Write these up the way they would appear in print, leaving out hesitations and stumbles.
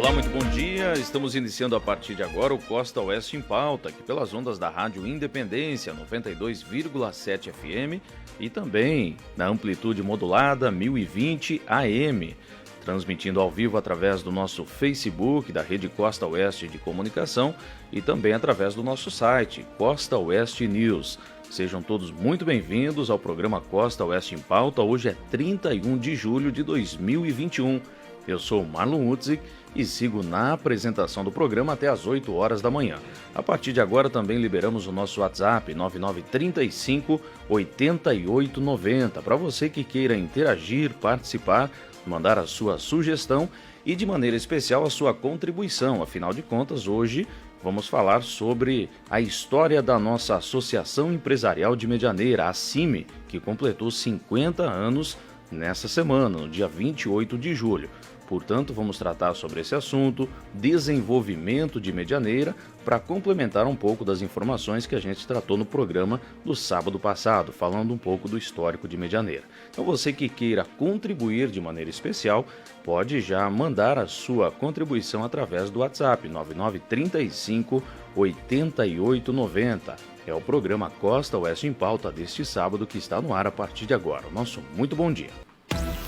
Olá, muito bom dia. Estamos iniciando a partir de agora o Costa Oeste em Pauta, aqui pelas ondas da Rádio Independência, 92,7 FM e também na amplitude modulada 1020 AM, transmitindo ao vivo através do nosso Facebook, da Rede Costa Oeste de Comunicação e também através do nosso site, Costa Oeste News. Sejam todos muito bem-vindos ao programa Costa Oeste em Pauta. Hoje é 31 de julho de 2021. Eu sou o Marlon Utzik e sigo na apresentação do programa até às 8 horas da manhã. A partir de agora também liberamos o nosso WhatsApp 9935 8890 para você que queira interagir, participar, mandar a sua sugestão e de maneira especial a sua contribuição. Afinal de contas, hoje vamos falar sobre a história da nossa Associação Empresarial de Medianeira, a CIME, que completou 50 anos nessa semana, no dia 28 de julho. Portanto, vamos tratar sobre esse assunto, desenvolvimento de Medianeira, para complementar um pouco das informações que a gente tratou no programa do sábado passado, falando um pouco do histórico de Medianeira. Então, você que queira contribuir de maneira especial, pode já mandar a sua contribuição através do WhatsApp 9935 8890. É o programa Costa Oeste em Pauta deste sábado que está no ar a partir de agora. Nosso muito bom dia.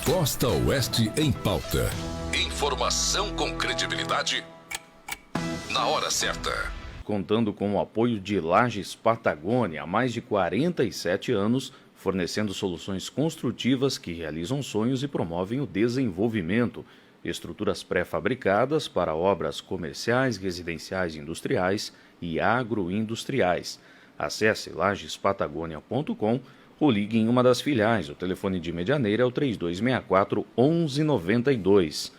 Costa Oeste em Pauta. Informação com credibilidade na hora certa. Contando com o apoio de Lages Patagônia há mais de 47 anos, fornecendo soluções construtivas que realizam sonhos e promovem o desenvolvimento. Estruturas pré-fabricadas para obras comerciais, residenciais, industriais e agroindustriais. Acesse lagespatagonia.com ou ligue em uma das filiais. O telefone de Medianeira é o 3264-1192.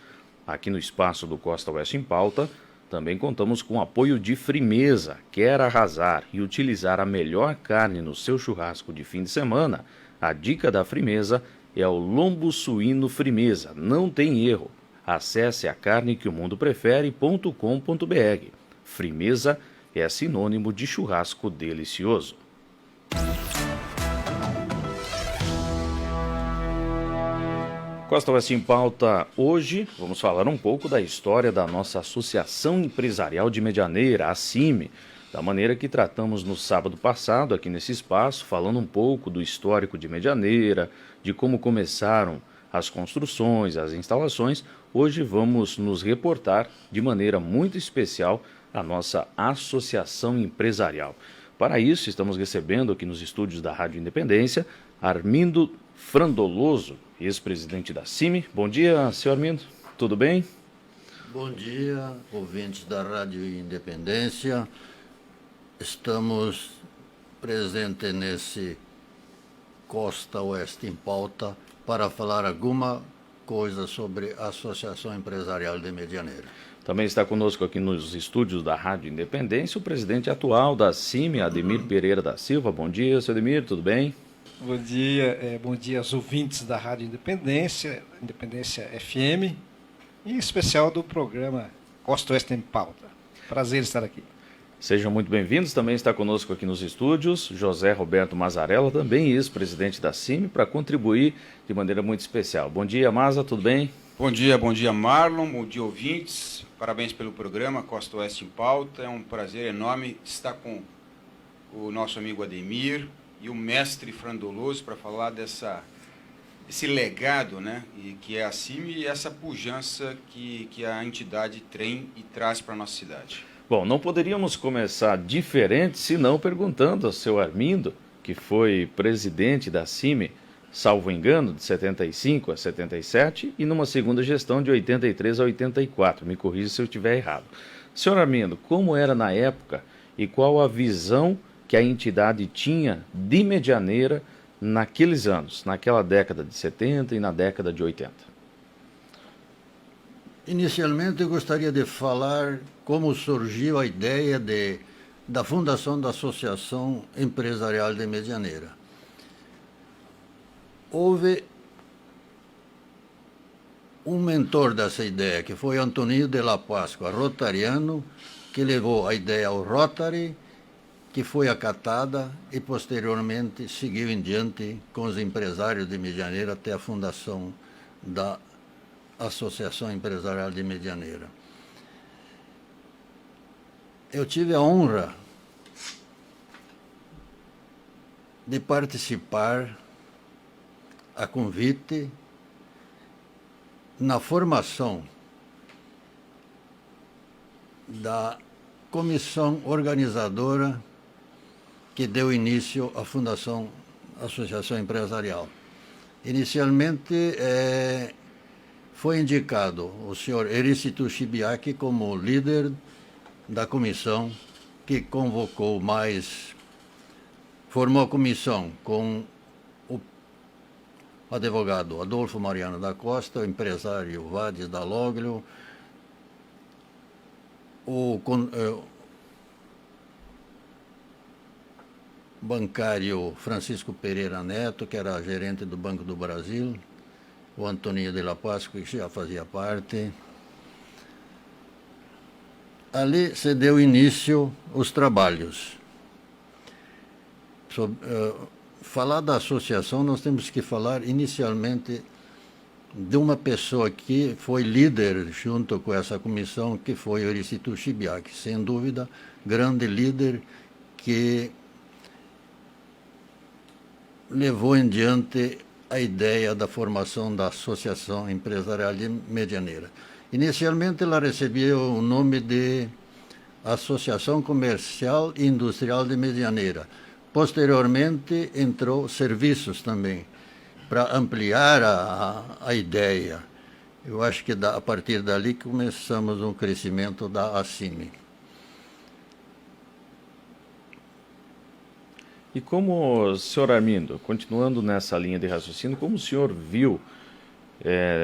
Aqui no espaço do Costa Oeste em Pauta, também contamos com o apoio de Frimeza. Quer arrasar e utilizar a melhor carne no seu churrasco de fim de semana? A dica da Frimeza é o lombo suíno Frimeza. Não tem erro. Acesse a carne que o mundo prefere.com.br. Frimeza é sinônimo de churrasco delicioso. Costa Oeste em Pauta, hoje vamos falar um pouco da história da nossa Associação Empresarial de Medianeira, a CIME, da maneira que tratamos no sábado passado aqui nesse espaço, falando um pouco do histórico de Medianeira, de como começaram as construções, as instalações. Hoje vamos nos reportar de maneira muito especial a nossa Associação Empresarial. Para isso, estamos recebendo aqui nos estúdios da Rádio Independência, Armindo Frandoloso, ex-presidente da CIME. Bom dia, senhor Armindo, tudo bem? Bom dia, ouvintes da Rádio Independência. Estamos presentes nesse Costa Oeste em Pauta para falar alguma coisa sobre a Associação Empresarial de Medianeira. Também está conosco aqui nos estúdios da Rádio Independência o presidente atual da CIME, Ademir Pereira da Silva. Bom dia, senhor Ademir, tudo bem? Bom dia aos ouvintes da Rádio Independência, Independência FM, e em especial do programa Costa Oeste em Pauta. Prazer estar aqui. Sejam muito bem-vindos. Também está conosco aqui nos estúdios José Roberto Mazarella, também ex-presidente da CIME, para contribuir de maneira muito especial. Bom dia, Maza, tudo bem? Bom dia Marlon, bom dia ouvintes. Parabéns pelo programa Costa Oeste em Pauta. É um prazer enorme estar com o nosso amigo Ademir e o mestre Frandoloso para falar desse legado, né, que é a CIME, e essa pujança que a entidade tem e traz para a nossa cidade. Bom, não poderíamos começar diferente senão perguntando ao seu Armindo, que foi presidente da CIME, salvo engano, de 75 a 77 e numa segunda gestão de 83 a 84. Me corrija se eu estiver errado. Senhor Armindo, como era na época e qual a visão que a entidade tinha de Medianeira naqueles anos, naquela década de 70 e na década de 80? Inicialmente, eu gostaria de falar como surgiu a ideia da fundação da Associação Empresarial de Medianeira. Houve um mentor dessa ideia, que foi Antoninho de la Páscoa, rotariano, que levou a ideia ao Rotary, que foi acatada e posteriormente seguiu em diante com os empresários de Medianeira até a fundação da Associação Empresarial de Medianeira. eu tive a honra de participar, a convite, na formação da comissão organizadora que deu início à Fundação Associação Empresarial. Inicialmente, foi indicado o senhor Erisito Shibiaki como líder da comissão, que formou a comissão com o advogado Adolfo Mariano da Costa, o empresário Vades da Loglio, o bancário Francisco Pereira Neto, que era gerente do Banco do Brasil, o Antoninho de la Páscoa, que já fazia parte. Ali se deu início os trabalhos. Falar da associação, nós temos que falar inicialmente de uma pessoa que foi líder junto com essa comissão, que foi o Erisito Shibiaki, sem dúvida, grande líder que levou em diante a ideia da formação da Associação Empresarial de Medianeira. Inicialmente, ela recebia o nome de Associação Comercial e Industrial de Medianeira. Posteriormente, entrou serviços também, para ampliar a ideia. Eu acho que a partir dali começamos um crescimento da ACIME. E como, senhor Armindo, continuando nessa linha de raciocínio, como o senhor viu,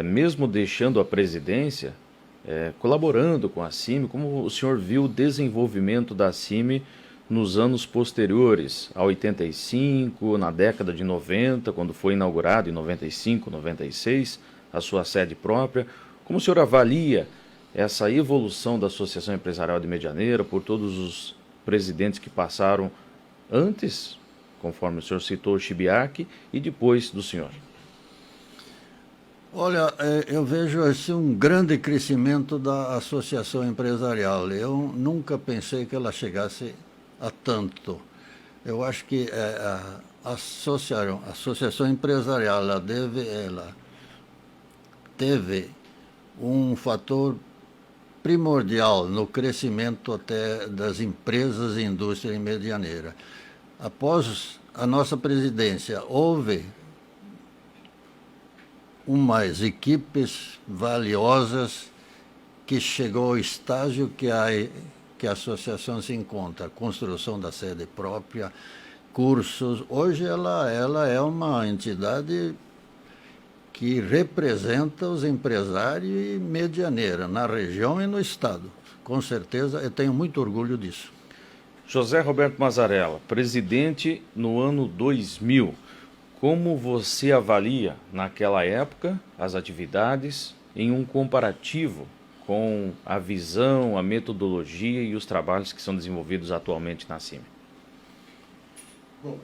mesmo deixando a presidência, colaborando com a CIMI, como o senhor viu o desenvolvimento da CIMI nos anos posteriores, a 85, na década de 90, quando foi inaugurado em 95, 96, a sua sede própria? Como o senhor avalia essa evolução da Associação Empresarial de Medianeira por todos os presidentes que passaram antes, conforme o senhor citou, o Shibiaki, e depois do senhor? Olha, eu vejo assim, um grande crescimento da associação empresarial. Eu nunca pensei que ela chegasse a tanto. Eu acho que a associação empresarial ela teve um fator primordial no crescimento até das empresas e indústria em Medianeira. Após a nossa presidência, houve umas equipes valiosas que chegou ao estágio que a associação se encontra, construção da sede própria, cursos. Hoje ela é uma entidade que representa os empresários e Medianeira, na região e no estado. Com certeza, eu tenho muito orgulho disso. José Roberto Mazzarella, presidente no ano 2000. Como você avalia, naquela época, as atividades em um comparativo com a visão, a metodologia e os trabalhos que são desenvolvidos atualmente na CIMI? Bom,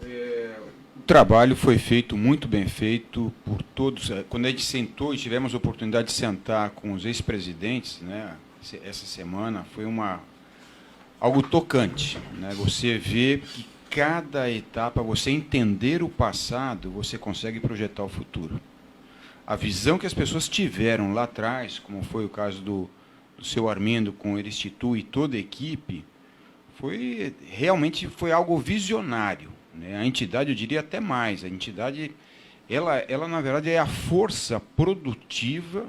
o trabalho foi feito, muito bem feito, por todos. Quando a gente sentou e tivemos a oportunidade de sentar com os ex-presidentes, né, essa semana, foi algo tocante, né? Você vê que cada etapa, você entender o passado, você consegue projetar o futuro. A visão que as pessoas tiveram lá atrás, como foi o caso do seu Armindo com o Erisito e toda a equipe, realmente foi algo visionário, né? A entidade, eu diria até mais, a entidade, ela na verdade é a força produtiva,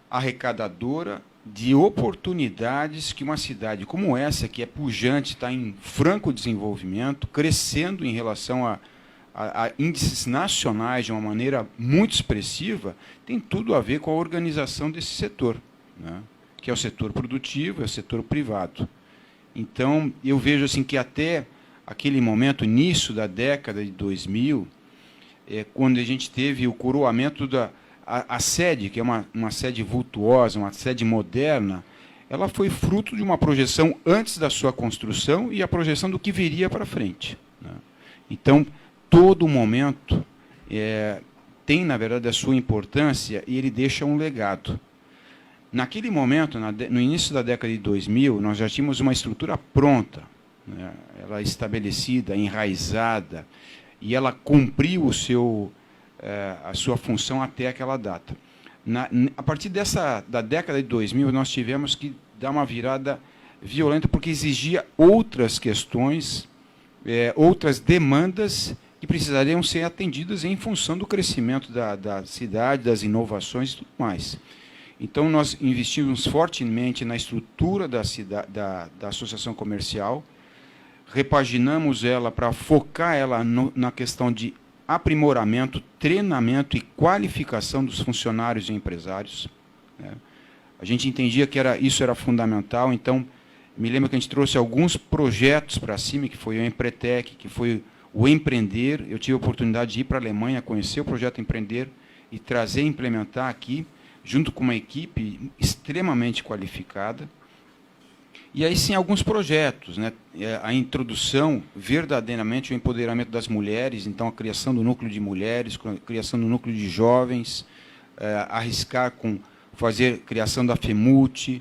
arrecadadora de oportunidades que uma cidade como essa, que é pujante, está em franco desenvolvimento, crescendo em relação a índices nacionais de uma maneira muito expressiva, tem tudo a ver com a organização desse setor, né? Que é o setor produtivo, é o setor privado. Então, eu vejo assim que até aquele momento, início da década de 2000, quando a gente teve o coroamento a sede, que é uma sede vultuosa, uma sede moderna, ela foi fruto de uma projeção antes da sua construção e a projeção do que viria para frente, né? Então, todo momento tem, na verdade, a sua importância e ele deixa um legado. Naquele momento, no início da década de 2000, nós já tínhamos uma estrutura pronta, né? Ela estabelecida, enraizada, e ela cumpriu a sua função até aquela data. A partir da década de 2000, nós tivemos que dar uma virada violenta, porque exigia outras questões, outras demandas que precisariam ser atendidas em função do crescimento da cidade, das inovações e tudo mais. Então, nós investimos fortemente na estrutura da associação comercial, repaginamos ela para focar ela na questão de aprimoramento, treinamento e qualificação dos funcionários e empresários, né? A gente entendia que isso era fundamental, então, me lembro que a gente trouxe alguns projetos para a CIMI, que foi o Empretec, que foi o Empreender. Eu tive a oportunidade de ir para a Alemanha, conhecer o projeto Empreender e trazer e implementar aqui, junto com uma equipe extremamente qualificada. E aí sim, alguns projetos, né? A introdução, verdadeiramente, o empoderamento das mulheres, então a criação do núcleo de mulheres, a criação do núcleo de jovens, arriscar com fazer criação da FEMUT.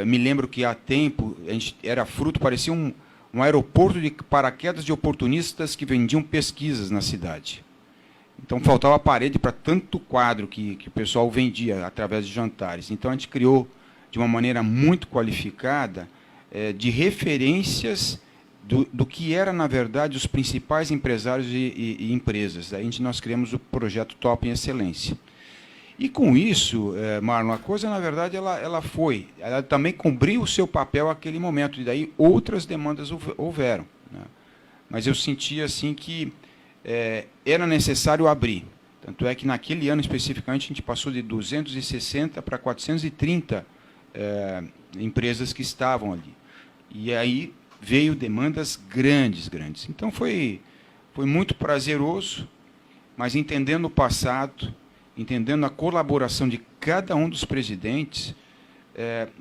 Me lembro que há tempo a gente era fruto, parecia um aeroporto de paraquedas de oportunistas que vendiam pesquisas na cidade. Então faltava a parede para tanto quadro que o pessoal vendia através de jantares. Então a gente criou de uma maneira muito qualificada de referências do que era, na verdade, os principais empresários e empresas. Daí nós criamos o projeto Top em Excelência. E com isso, Marlon, a coisa, na verdade, ela também cumpriu o seu papel naquele momento, e daí outras demandas houveram, né? Mas eu sentia assim que era necessário abrir. Tanto é que naquele ano especificamente a gente passou de 260 para 430 empresas que estavam ali. E aí veio demandas grandes. Então foi muito prazeroso, mas entendendo o passado, entendendo a colaboração de cada um dos presidentes,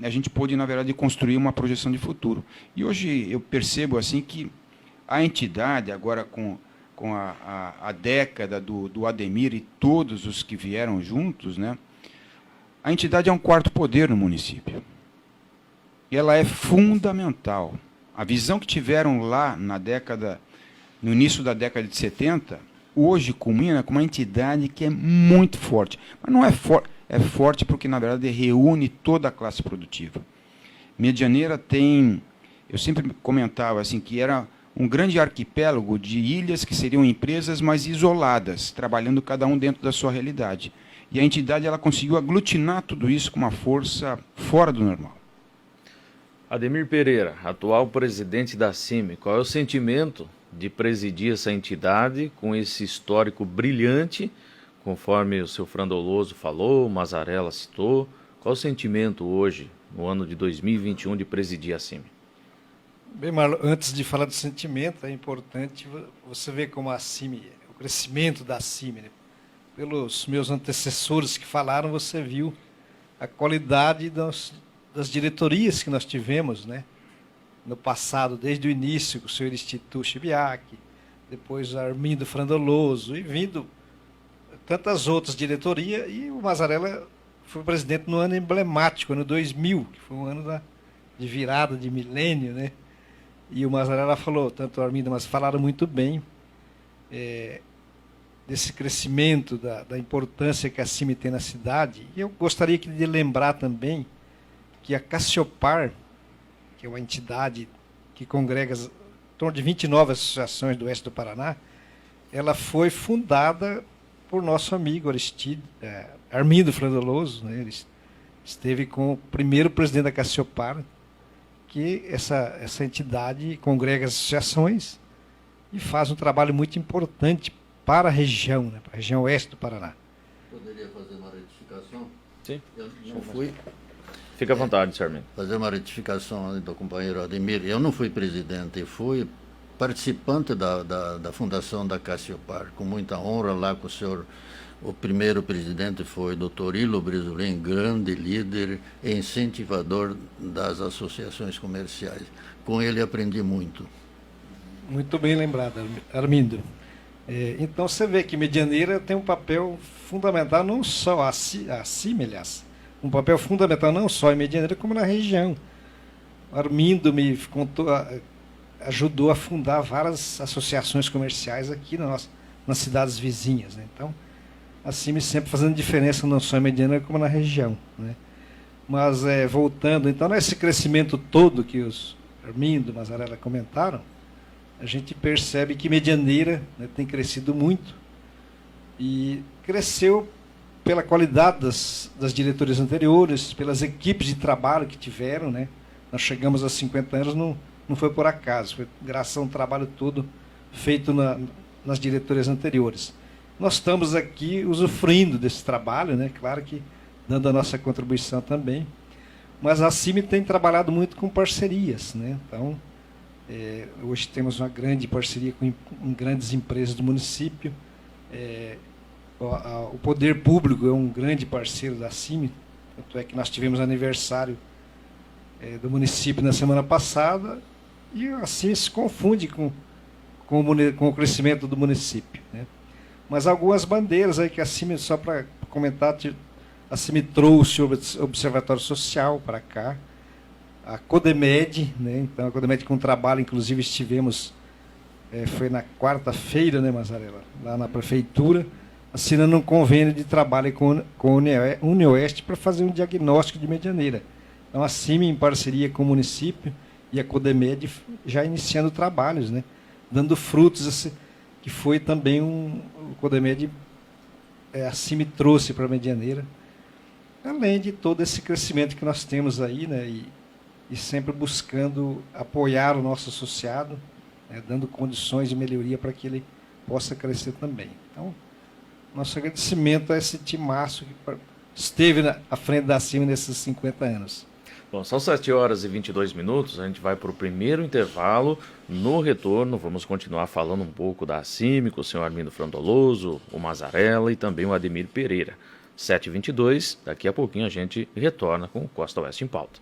a gente pôde, na verdade, construir uma projeção de futuro. E hoje eu percebo assim que a entidade, agora com a década do Ademir e todos os que vieram juntos, né, a entidade é um quarto poder no município. E ela é fundamental. A visão que tiveram lá no início da década de 70, hoje culmina com uma entidade que é muito forte. Mas não é forte, é forte porque, na verdade, reúne toda a classe produtiva. Medianeira tem, eu sempre comentava assim, que era um grande arquipélago de ilhas que seriam empresas mais isoladas, trabalhando cada um dentro da sua realidade. E a entidade ela conseguiu aglutinar tudo isso com uma força fora do normal. Ademir Pereira, atual presidente da CIMI, qual é o sentimento de presidir essa entidade com esse histórico brilhante, conforme o seu Frandoloso falou, o Mazzarella citou? Qual o sentimento hoje, no ano de 2021, de presidir a CIMI? Bem, Marlon, antes de falar do sentimento, é importante você ver como a CIMI, o crescimento da CIMI, né? Pelos meus antecessores que falaram, você viu a qualidade das diretorias que nós tivemos, né, no passado, desde o início, com o senhor Instituto Chibiac, depois Armindo Frandoloso, e vindo tantas outras diretorias, e o Mazzarella foi presidente no ano emblemático, ano 2000, que foi um ano de virada de milênio, né? E o Mazzarella falou, tanto o Armindo, mas falaram muito bem desse crescimento, da importância que a CIMI tem na cidade. E eu gostaria de lembrar também que a Cassiopar, que é uma entidade que congrega em torno de 29 associações do oeste do Paraná, ela foi fundada por nosso amigo Armindo Frandoloso, né? Ele esteve com o primeiro presidente da Cassiopar, que essa entidade congrega as associações e faz um trabalho muito importante para a região, né? Para a região oeste do Paraná. Poderia fazer uma retificação? Sim. Eu não fui... Fica à vontade, Sr. Armindo. Fazer uma retificação do companheiro Ademir. Eu não fui presidente, eu fui participante da fundação da Cassiopar, com muita honra lá com o senhor. O primeiro presidente foi o Dr. Ilo Brizolim, grande líder e incentivador das associações comerciais. Com ele aprendi muito. Muito bem lembrado, Armindo. Então você vê que Medianeira tem um papel fundamental, não só a CIMI, aliás, um papel fundamental, não só em Medianeira, como na região. O Armindo me contou, ajudou a fundar várias associações comerciais aqui nas cidades vizinhas, né? Então, a CIMI sempre fazendo diferença não só em Medianeira, como na região, né? Mas, voltando, então, nesse crescimento todo que os Armindo e Mazarella comentaram, a gente percebe que Medianeira, né, tem crescido muito e cresceu pela qualidade das diretorias anteriores, pelas equipes de trabalho que tiveram, né? Nós chegamos a 50 anos, não foi por acaso, foi graças a um trabalho todo feito nas diretorias anteriores. Nós estamos aqui usufruindo desse trabalho, né? Claro que dando a nossa contribuição também, mas a CIMI tem trabalhado muito com parcerias, né? Então, hoje temos uma grande parceria com grandes empresas do município. O poder público é um grande parceiro da CIMI, tanto é que nós tivemos aniversário do município na semana passada, e a CIMI se confunde com o crescimento do município, né? Mas algumas bandeiras aí que a CIMI, só para comentar, a CIMI trouxe o Observatório Social para cá, a Codemed, né? Então a Codemed com trabalho, inclusive estivemos, foi na quarta-feira, né, Mazarella, lá na prefeitura, assinando um convênio de trabalho com a Unioeste para fazer um diagnóstico de Medianeira. Então a CIMI, em parceria com o município, e a Codemed já iniciando trabalhos, né, dando frutos, que foi também o Codemed, a CIMI trouxe para a Medianeira, além de todo esse crescimento que nós temos aí, né, e sempre buscando apoiar o nosso associado, né, dando condições de melhoria para que ele possa crescer também. Então, nosso agradecimento a esse timaço que esteve à frente da CIMI nesses 50 anos. Bom, são 7 horas e 22 minutos, a gente vai para o primeiro intervalo. No retorno, vamos continuar falando um pouco da CIMI com o senhor Armindo Frandoloso, o Mazarella e também o Ademir Pereira. 7h22, daqui a pouquinho a gente retorna com o Costa Oeste em Pauta.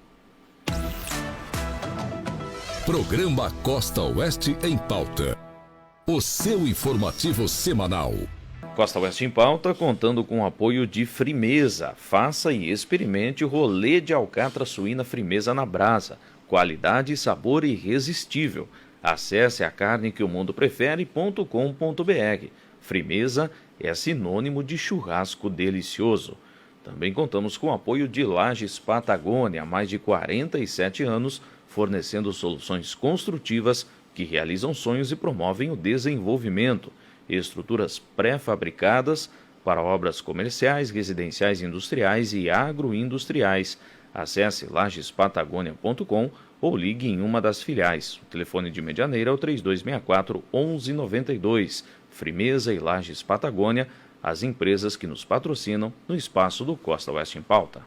Programa Costa Oeste em Pauta. O seu informativo semanal. Costa Oeste em Pauta, contando com o apoio de Frimeza. Faça e experimente o rolê de alcatra suína Frimeza na brasa. Qualidade, sabor irresistível. Acesse a carne que o mundo prefere.com.br. Frimeza é sinônimo de churrasco delicioso. Também contamos com o apoio de Lages Patagônia, há mais de 47 anos, fornecendo soluções construtivas que realizam sonhos e promovem o desenvolvimento. Estruturas pré-fabricadas para obras comerciais, residenciais, industriais e agroindustriais. Acesse lagespatagonia.com ou ligue em uma das filiais. O telefone de Medianeira é o 3264-1192. Frimeza e Lages Patagônia, as empresas que nos patrocinam no espaço do Costa Oeste em Pauta.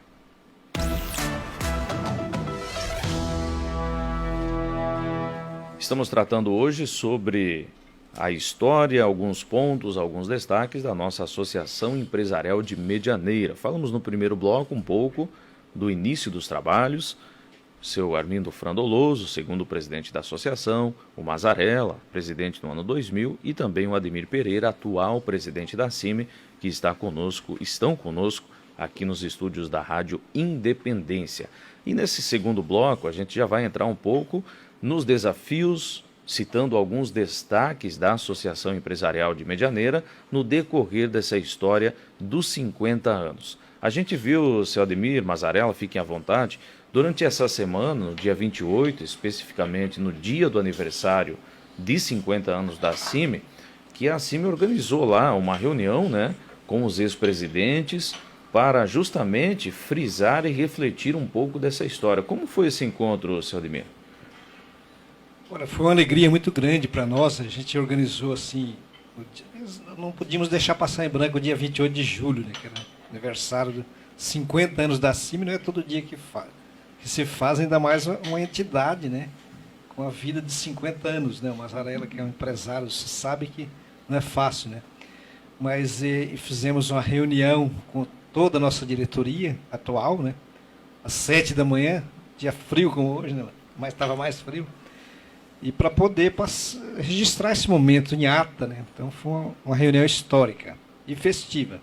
Estamos tratando hoje sobre a história, alguns pontos, alguns destaques da nossa Associação Empresarial de Medianeira. Falamos no primeiro bloco um pouco do início dos trabalhos, o seu Armindo Frandoloso, segundo presidente da associação, o Mazarella, presidente no ano 2000, e também o Ademir Pereira, atual presidente da CIMI, que estão conosco aqui nos estúdios da Rádio Independência. E nesse segundo bloco a gente já vai entrar um pouco nos desafios, citando alguns destaques da Associação Empresarial de Medianeira no decorrer dessa história dos 50 anos. A gente viu, seu Ademir, Mazarella, fiquem à vontade, durante essa semana, no dia 28, especificamente no dia do aniversário de 50 anos da CIMI, que a CIMI organizou lá uma reunião, né, com os ex-presidentes para justamente frisar e refletir um pouco dessa história. Como foi esse encontro, seu Ademir? Olha, foi uma alegria muito grande para nós. A gente organizou assim, não podíamos deixar passar em branco o dia 28 de julho, né, que era aniversário de 50 anos da CIMI. Não é todo dia que se faz, ainda mais uma entidade, né, com a vida de 50 anos, né? O Mazarella, que é um empresário, você sabe que não é fácil, né? Mas fizemos uma reunião com toda a nossa diretoria atual, né, às 7 da manhã, dia frio como hoje, né, mas estava mais frio, e para poder registrar esse momento em ata, né? Então foi uma reunião histórica e festiva.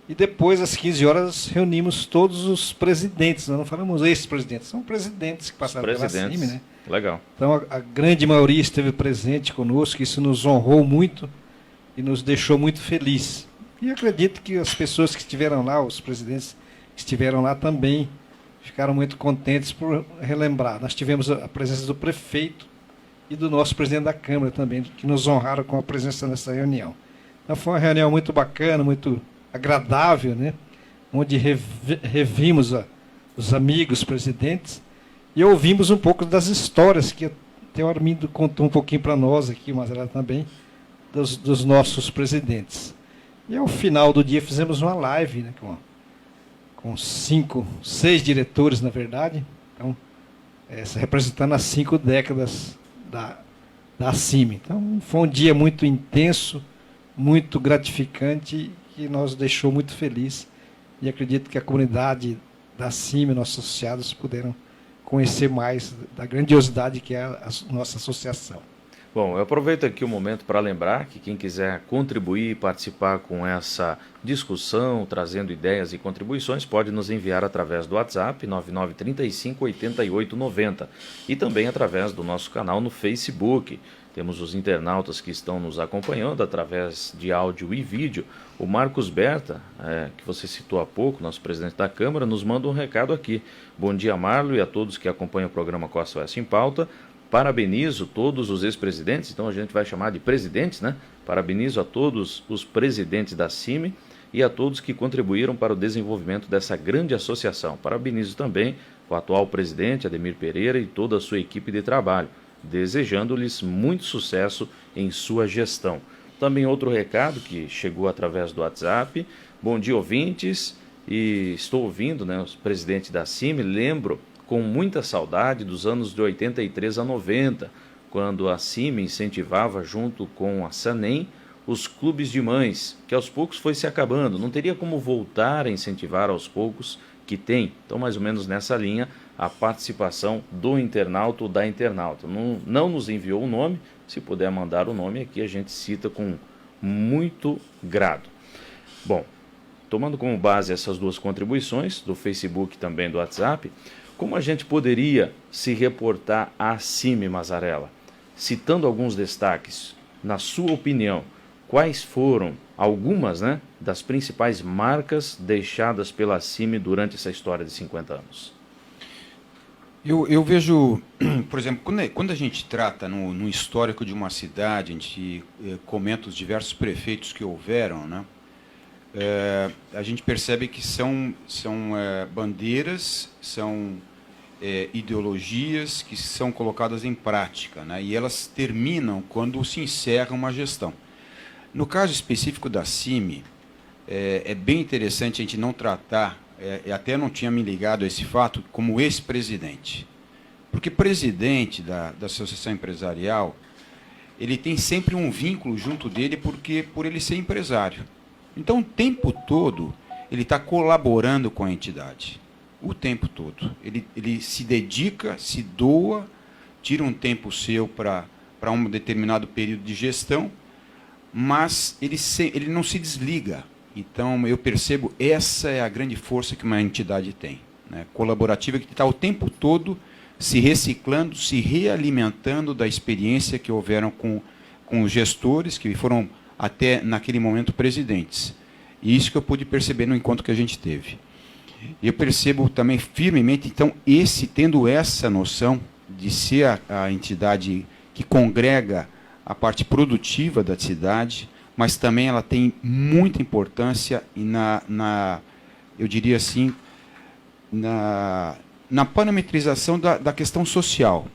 E depois, às 15 horas, reunimos todos os presidentes. Nós não falamos ex-presidentes, são presidentes que passaram pela CIMI, né? Legal. Então, a grande maioria esteve presente conosco, isso nos honrou muito e nos deixou muito felizes. E acredito que as pessoas que estiveram lá, os presidentes que estiveram lá também, ficaram muito contentes por relembrar. Nós tivemos a presença do prefeito e do nosso presidente da Câmara também, que nos honraram com a presença nessa reunião. Então, foi uma reunião muito bacana, muito agradável, né? Onde revimos os amigos presidentes e ouvimos um pouco das histórias que até o Armindo contou um pouquinho para nós aqui, o Mazarella também, dos nossos presidentes. E ao final do dia fizemos uma live, né, com 6 diretores, na verdade, então, representando as 5 décadas da CIMI. Então, foi um dia muito intenso, muito gratificante, que nos deixou muito feliz. E acredito que a comunidade da CIMI, nossos associados, puderam conhecer mais da grandiosidade que é a nossa associação. Bom, eu aproveito aqui o momento para lembrar que quem quiser contribuir e participar com essa discussão, trazendo ideias e contribuições, pode nos enviar através do WhatsApp 9935-8890 e também através do nosso canal no Facebook. Temos os internautas que estão nos acompanhando através de áudio e vídeo. O Marcos Berta, que você citou há pouco, nosso presidente da Câmara, nos manda um recado aqui. Bom dia, Marlo, e a todos que acompanham o programa Costa Oeste em Pauta. Parabenizo todos os ex-presidentes, então a gente vai chamar de presidentes, né? Parabenizo a todos os presidentes da CIMI e a todos que contribuíram para o desenvolvimento dessa grande associação. Parabenizo também o atual presidente, Ademir Pereira, e toda a sua equipe de trabalho, desejando-lhes muito sucesso em sua gestão. Também outro recado que chegou através do WhatsApp. Bom dia, ouvintes, e estou ouvindo, né, os presidentes da CIMI, lembro com muita saudade dos anos de 83 a 90, quando a CIMI incentivava junto com a SANEM os clubes de mães, que aos poucos foi se acabando. Não teria como voltar a incentivar aos poucos que tem. Então, mais ou menos nessa linha, a participação do internauta ou da internauta. Não nos enviou o nome, se puder mandar o nome aqui, a gente cita com muito grado. Bom, tomando como base essas duas contribuições, do Facebook e também do WhatsApp, como a gente poderia se reportar à CIMI, Mazarella? Citando alguns destaques, na sua opinião, quais foram algumas, né, das principais marcas deixadas pela CIMI durante essa história de 50 anos? Eu vejo, por exemplo, quando a gente trata no histórico de uma cidade, a gente comenta os diversos prefeitos que houveram, né? A gente percebe que são bandeiras, são ideologias que são colocadas em prática, né? E elas terminam quando se encerra uma gestão. No caso específico da CIMI, é bem interessante a gente não tratar, até não tinha me ligado a esse fato, como ex-presidente. Porque presidente da associação empresarial, ele tem sempre um vínculo junto dele por ele ser empresário. Então, o tempo todo, ele está colaborando com a entidade. O tempo todo. Ele se dedica, se doa, tira um tempo seu para um determinado período de gestão, mas ele não se desliga. Então, eu percebo, essa é a grande força que uma entidade tem, né? Colaborativa, que está o tempo todo se reciclando, se realimentando da experiência que houveram com os gestores, que foram até naquele momento presidentes. E isso que eu pude perceber no encontro que a gente teve. Eu percebo também firmemente, então, tendo essa noção de ser a entidade que congrega a parte produtiva da cidade, mas também ela tem muita importância eu diria assim, na parametrização da questão social.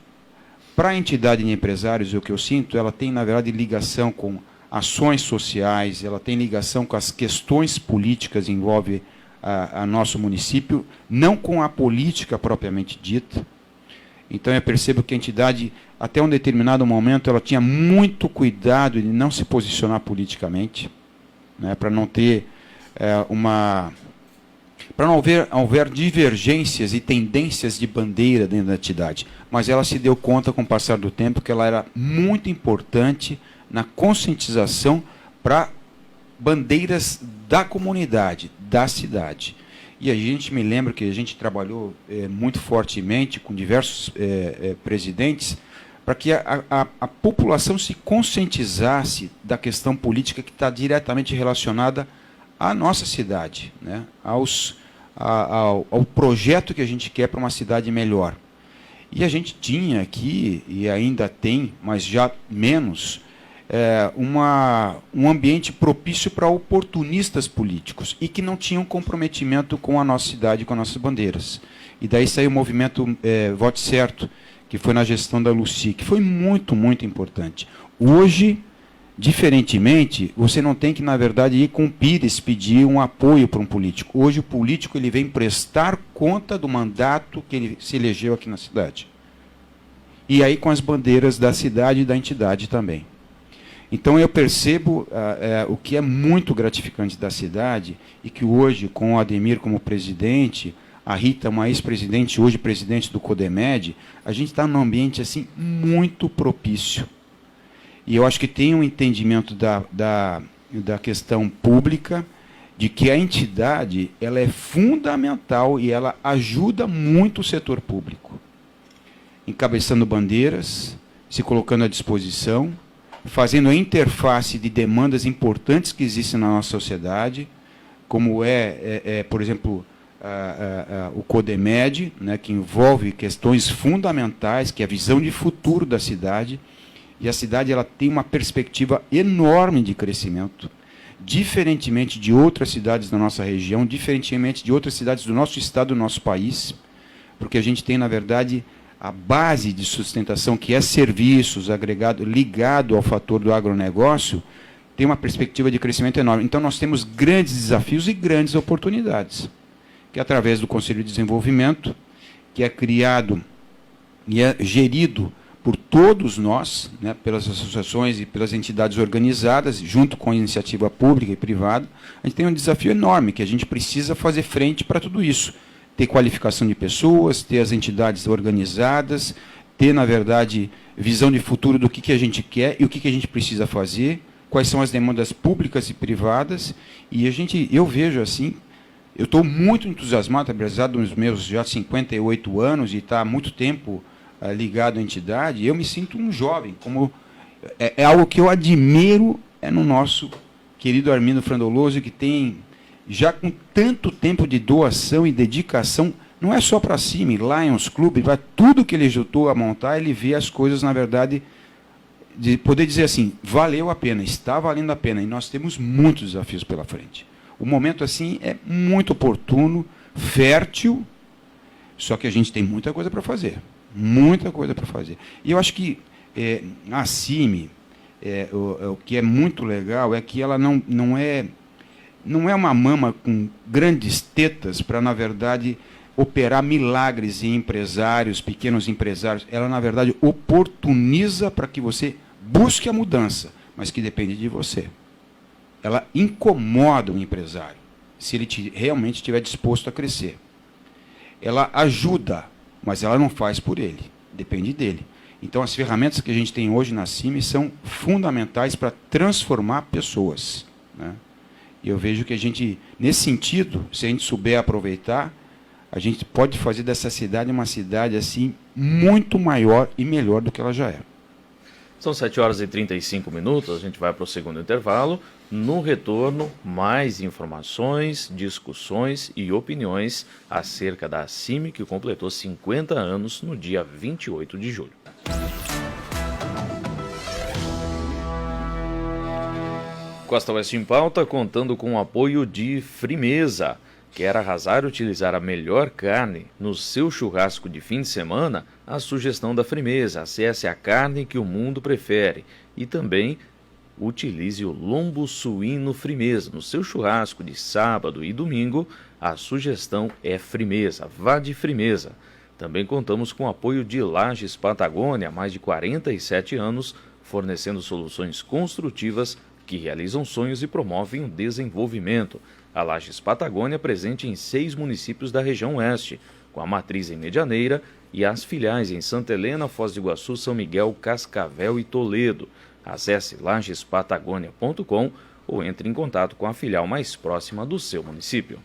Para a entidade de empresários, o que eu sinto, ela tem, na verdade, ligação com ações sociais, ela tem ligação com as questões políticas que envolvem a nosso município, não com a política propriamente dita. Então, eu percebo que a entidade, até um determinado momento, ela tinha muito cuidado de não se posicionar politicamente, né, para não ter para não houver divergências e tendências de bandeira dentro da entidade. Mas ela se deu conta, com o passar do tempo, que ela era muito importante na conscientização para bandeiras da comunidade, da cidade. E a gente me lembra que a gente trabalhou muito fortemente com diversos presidentes para que a população se conscientizasse da questão política que está diretamente relacionada à nossa cidade, né? Ao projeto que a gente quer para uma cidade melhor. E a gente tinha aqui, e ainda tem, mas já menos, um ambiente propício para oportunistas políticos e que não tinham comprometimento com a nossa cidade, com as nossas bandeiras. E daí saiu o movimento Vote Certo, que foi na gestão da Lucy, que foi muito, muito importante. Hoje, diferentemente, você não tem que, na verdade, ir com o Pires pedir um apoio para um político. Hoje o político ele vem prestar conta do mandato que ele se elegeu aqui na cidade. E aí com as bandeiras da cidade e da entidade também. Então eu percebo o que é muito gratificante da cidade e que hoje, com o Ademir como presidente, a Rita, uma ex-presidente, hoje presidente do CODEMED, a gente está num ambiente assim, muito propício. E eu acho que tem um entendimento da questão pública, de que a entidade ela é fundamental e ela ajuda muito o setor público. Encabeçando bandeiras, se colocando à disposição, fazendo a interface de demandas importantes que existem na nossa sociedade, como por exemplo, o CODEMED, né, que envolve questões fundamentais, que é a visão de futuro da cidade, e a cidade ela tem uma perspectiva enorme de crescimento, diferentemente de outras cidades da nossa região, diferentemente de outras cidades do nosso estado, do nosso país, porque a gente tem, na verdade, a base de sustentação, que é serviços, ligado ao fator do agronegócio, tem uma perspectiva de crescimento enorme. Então, nós temos grandes desafios e grandes oportunidades, que é através do Conselho de Desenvolvimento, que é criado e é gerido por todos nós, né, pelas associações e pelas entidades organizadas, junto com a iniciativa pública e privada. A gente tem um desafio enorme, que a gente precisa fazer frente para tudo isso. Ter qualificação de pessoas, ter as entidades organizadas, ter, na verdade, visão de futuro do que a gente quer e o que a gente precisa fazer, quais são as demandas públicas e privadas. E eu vejo assim, eu estou muito entusiasmado, apesar dos meus já 58 anos e estar há muito tempo ligado à entidade, eu me sinto um jovem, como é algo que eu admiro no nosso querido Armindo Frandoloso, que tem, já com tanto tempo de doação e dedicação, não é só para a CIMI, Lions Club, tudo que ele ajudou a montar, ele vê as coisas, na verdade, de poder dizer assim, valeu a pena, está valendo a pena, e nós temos muitos desafios pela frente. O momento, assim, é muito oportuno, fértil, só que a gente tem muita coisa para fazer. Muita coisa para fazer. E eu acho que a CIMI, o que é muito legal é que ela não é uma mama com grandes tetas para, na verdade, operar milagres em empresários, pequenos empresários. Ela, na verdade, oportuniza para que você busque a mudança, mas que depende de você. Ela incomoda o empresário, se ele realmente estiver disposto a crescer. Ela ajuda, mas ela não faz por ele, depende dele. Então, as ferramentas que a gente tem hoje na CIMI são fundamentais para transformar pessoas, né? E eu vejo que a gente, nesse sentido, se a gente souber aproveitar, a gente pode fazer dessa cidade uma cidade assim muito maior e melhor do que ela já é. São 7h35, a gente vai para o segundo intervalo. No retorno, mais informações, discussões e opiniões acerca da CIMI, que completou 50 anos no dia 28 de julho. Costa Oeste em Pauta, contando com o apoio de Frimeza. Quer arrasar e utilizar a melhor carne no seu churrasco de fim de semana? A sugestão da Frimeza. Acesse a carne que o mundo prefere. E também utilize o lombo suíno Frimeza. No seu churrasco de sábado e domingo, a sugestão é Frimeza. Vá de Frimeza. Também contamos com o apoio de Lages Patagônia, há mais de 47 anos, fornecendo soluções construtivas que realizam sonhos e promovem o desenvolvimento. A Lages Patagônia presente em 6 municípios da região oeste, com a matriz em Medianeira e as filiais em Santa Helena, Foz do Iguaçu, São Miguel, Cascavel e Toledo. Acesse lagespatagonia.com ou entre em contato com a filial mais próxima do seu município.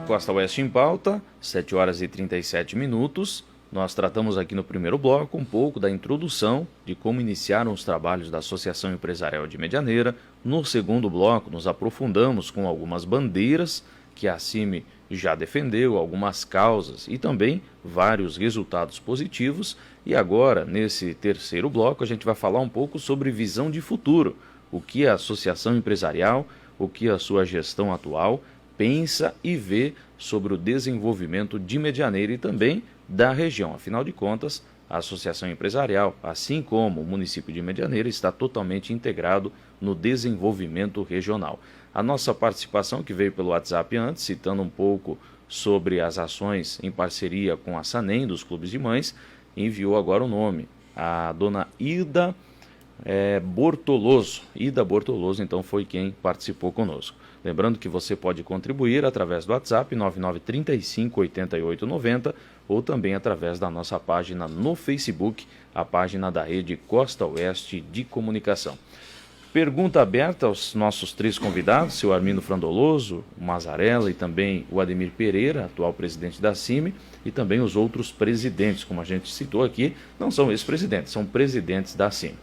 Costa Oeste em Pauta, 7 horas e 37 minutos. Nós tratamos aqui no primeiro bloco um pouco da introdução de como iniciaram os trabalhos da Associação Empresarial de Medianeira. No segundo bloco, nos aprofundamos com algumas bandeiras que a CIMI já defendeu, algumas causas e também vários resultados positivos. E agora, nesse terceiro bloco, a gente vai falar um pouco sobre visão de futuro. O que a Associação Empresarial, o que a sua gestão atual pensa e vê sobre o desenvolvimento de Medianeira e também da região. Afinal de contas, a Associação Empresarial, assim como o município de Medianeira, está totalmente integrado no desenvolvimento regional. A nossa participação, que veio pelo WhatsApp antes, citando um pouco sobre as ações em parceria com a SANEM dos clubes de mães, enviou agora o nome, a dona Ida Bortoloso. Ida Bortoloso, então, foi quem participou conosco. Lembrando que você pode contribuir através do WhatsApp 99358890 ou também através da nossa página no Facebook, a página da rede Costa Oeste de Comunicação. Pergunta aberta aos nossos 3 convidados, seu Armindo Frandoloso, o Mazarella e também o Ademir Pereira, atual presidente da CIMI, e também os outros presidentes, como a gente citou aqui, não são ex-presidentes, são presidentes da CIMI.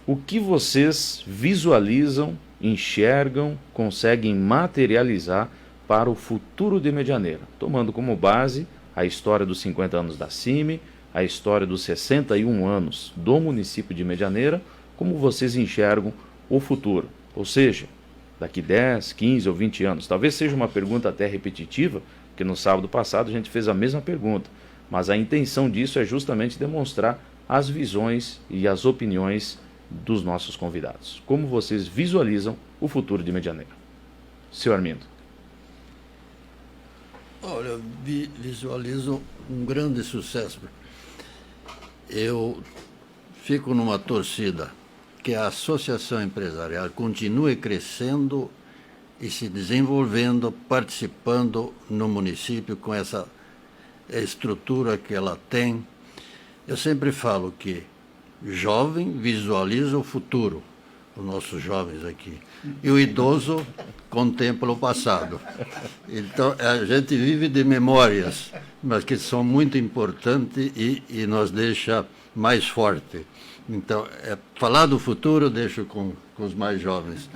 O que vocês visualizam, enxergam, conseguem materializar para o futuro de Medianeira, tomando como base a história dos 50 anos da CIMI, a história dos 61 anos do município de Medianeira, como vocês enxergam o futuro? Ou seja, daqui 10, 15 ou 20 anos. Talvez seja uma pergunta até repetitiva, porque no sábado passado a gente fez a mesma pergunta, mas a intenção disso é justamente demonstrar as visões e as opiniões dos nossos convidados. Como vocês visualizam o futuro de Medianeira? Seu Armindo. Olha, eu visualizo um grande sucesso. Eu fico numa torcida que a Associação Empresarial continue crescendo e se desenvolvendo, participando no município com essa estrutura que ela tem. Eu sempre falo que jovem visualiza o futuro, os nossos jovens aqui, e o idoso contempla o passado. Então, a gente vive de memórias, mas que são muito importantes e nos deixa mais forte. Então, falar do futuro eu deixo com os mais jovens.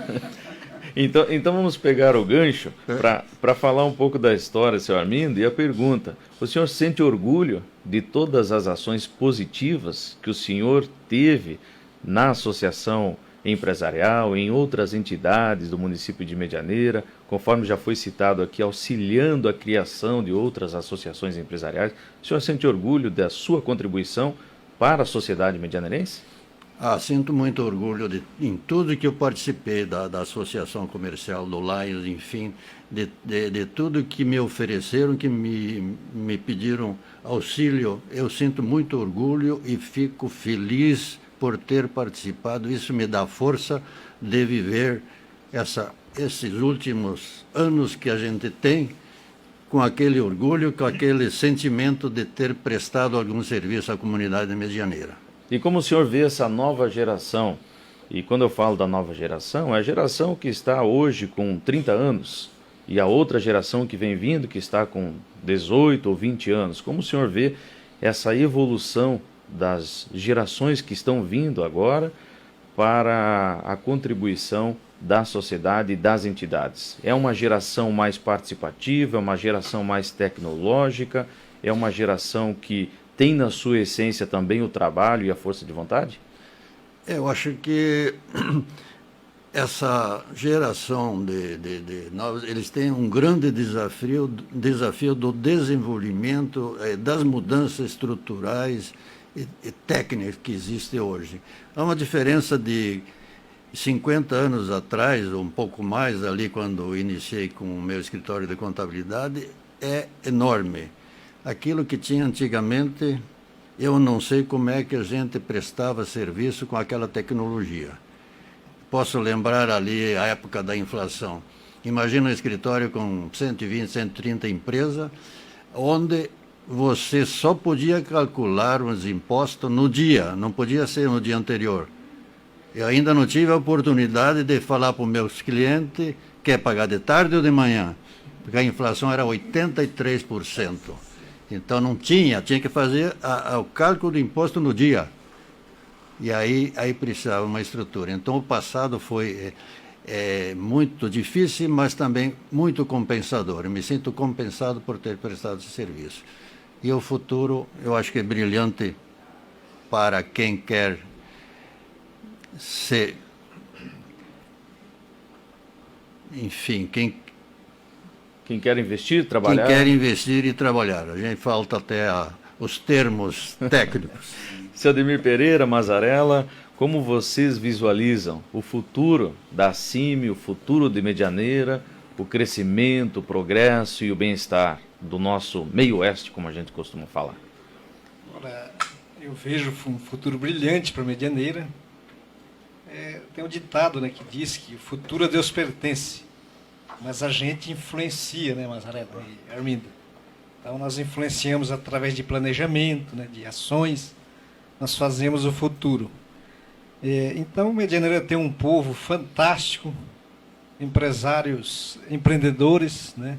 Então vamos pegar o gancho para falar um pouco da história, seu Armindo, e a pergunta: o senhor sente orgulho de todas as ações positivas que o senhor teve na Associação Empresarial, em outras entidades do município de Medianeira, conforme já foi citado aqui, auxiliando a criação de outras associações empresariais? O senhor sente orgulho da sua contribuição para a sociedade medianeirense? Sinto muito orgulho em tudo que eu participei da Associação Comercial do Lions, enfim, de tudo que me ofereceram, que me pediram auxílio. Eu sinto muito orgulho e fico feliz por ter participado. Isso me dá força de viver esses últimos anos que a gente tem com aquele orgulho, com aquele sentimento de ter prestado algum serviço à comunidade medianeira. E como o senhor vê essa nova geração? E quando eu falo da nova geração, é a geração que está hoje com 30 anos e a outra geração que vem vindo, que está com 18 ou 20 anos. Como o senhor vê essa evolução das gerações que estão vindo agora para a contribuição da sociedade e das entidades? É uma geração mais participativa, é uma geração mais tecnológica, é uma geração que tem na sua essência também o trabalho e a força de vontade? Eu acho que essa geração de novos, eles têm um grande desafio do desenvolvimento, das mudanças estruturais e técnicas que existem hoje. Há uma diferença de 50 anos atrás, ou um pouco mais ali, quando iniciei com o meu escritório de contabilidade, é enorme. Aquilo que tinha antigamente, eu não sei como é que a gente prestava serviço com aquela tecnologia. Posso lembrar ali a época da inflação. Imagina um escritório com 120, 130 empresas, onde você só podia calcular os impostos no dia, não podia ser no dia anterior. Eu ainda não tive a oportunidade de falar para os meus clientes quer pagar de tarde ou de manhã, porque a inflação era 83%. Então não tinha que fazer o cálculo do imposto no dia. E aí precisava uma estrutura. Então o passado foi muito difícil, mas também muito compensador. Eu me sinto compensado por ter prestado esse serviço. E o futuro, eu acho que é brilhante para quem quer ser, enfim, quem quer investir, trabalhar. Quem quer investir e trabalhar. A gente falta até os termos técnicos. Seu Ademir Pereira, Mazzarella, como vocês visualizam o futuro da CIMI, o futuro de Medianeira, o crescimento, o progresso e o bem-estar do nosso meio-oeste, como a gente costuma falar? Olha, eu vejo um futuro brilhante para a Medianeira. Tem um ditado, né, que diz que o futuro a Deus pertence, mas a gente influencia, né, Mazzarella e Armindo? Então nós influenciamos através de planejamento, né, de ações, nós fazemos o futuro. Então Medianeira tem um povo fantástico, empresários, empreendedores, né?